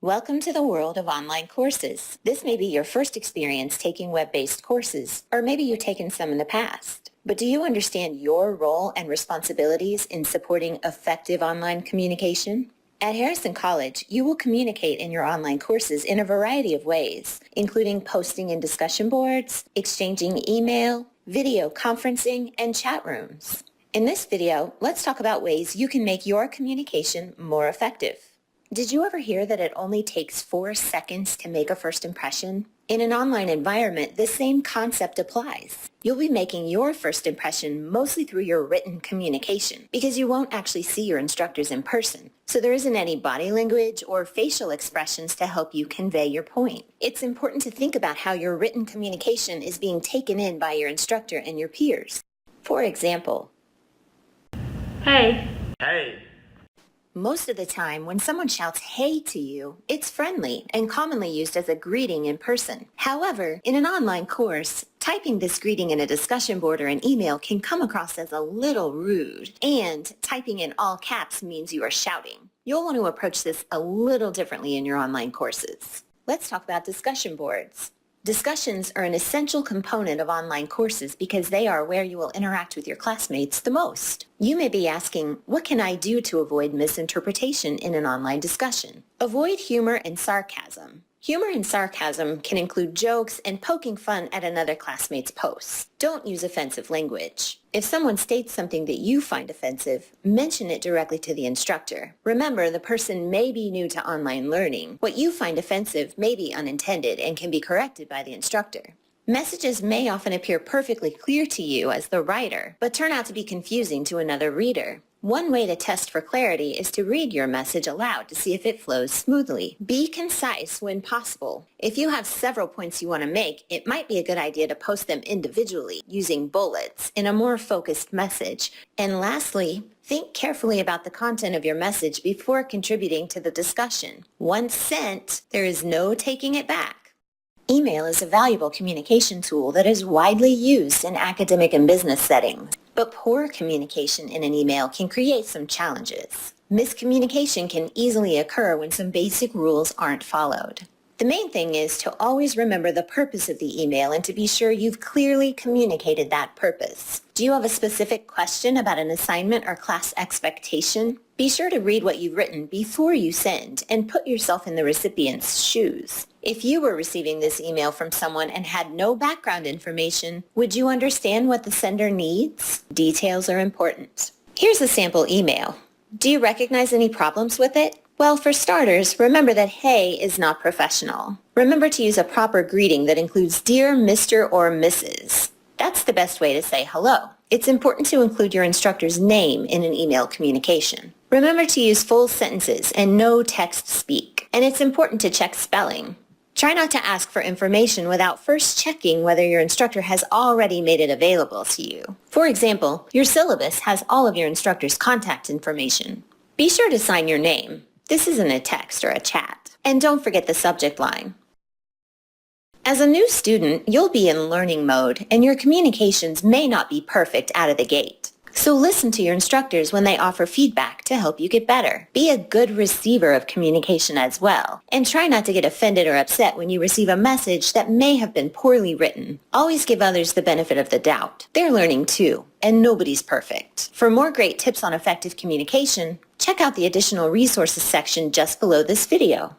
Welcome to the world of online courses. This may be your first experience taking web-based courses, or maybe you've taken some in the past. But do you understand your role and responsibilities in supporting effective online communication? At Harrison College, you will communicate in your online courses in a variety of ways, including posting in discussion boards, exchanging email, video conferencing, and chat rooms. In this video, let's talk about ways you can make your communication more effective. Did you ever hear that it only takes 4 seconds to make a first impression? In an online environment, the same concept applies. You'll be making your first impression mostly through your written communication because you won't actually see your instructors in person. So there isn't any body language or facial expressions to help you convey your point. It's important to think about how your written communication is being taken in by your instructor and your peers. For example, Hey. Hey. Most of the time, when someone shouts "hey" to you, it's friendly and commonly used as a greeting in person. However, in an online course, typing this greeting in a discussion board or an email can come across as a little rude, and typing in all caps means you are shouting. You'll want to approach this a little differently in your online courses. Let's talk about discussion boards. Discussions are an essential component of online courses because they are where you will interact with your classmates the most. You may be asking, what can I do to avoid misinterpretation in an online discussion? Avoid humor and sarcasm. Humor and sarcasm can include jokes and poking fun at another classmate's posts. Don't use offensive language. If someone states something that you find offensive, mention it directly to the instructor. Remember, the person may be new to online learning. What you find offensive may be unintended and can be corrected by the instructor. Messages may often appear perfectly clear to you as the writer, but turn out to be confusing to another reader. One way to test for clarity is to read your message aloud to see if it flows smoothly. Be concise when possible. If you have several points you want to make, it might be a good idea to post them individually using bullets in a more focused message. And lastly, think carefully about the content of your message before contributing to the discussion. Once sent, there is no taking it back. Email is a valuable communication tool that is widely used in academic and business settings. But poor communication in an email can create some challenges. Miscommunication can easily occur when some basic rules aren't followed. The main thing is to always remember the purpose of the email and to be sure you've clearly communicated that purpose. Do you have a specific question about an assignment or class expectation? Be sure to read what you've written before you send and put yourself in the recipient's shoes. If you were receiving this email from someone and had no background information, would you understand what the sender needs? Details are important. Here's a sample email. Do you recognize any problems with it? Well, for starters, remember that "hey" is not professional. Remember to use a proper greeting that includes "Dear Mr. or Mrs." That's the best way to say hello. It's important to include your instructor's name in an email communication. Remember to use full sentences and no text speak. And it's important to check spelling. Try not to ask for information without first checking whether your instructor has already made it available to you. For example, your syllabus has all of your instructor's contact information. Be sure to sign your name. This isn't a text or a chat. And don't forget the subject line. As a new student, you'll be in learning mode, and your communications may not be perfect out of the gate. So listen to your instructors when they offer feedback to help you get better. Be a good receiver of communication as well, and try not to get offended or upset when you receive a message that may have been poorly written. Always give others the benefit of the doubt. They're learning too, and nobody's perfect. For more great tips on effective communication, check out the additional resources section just below this video.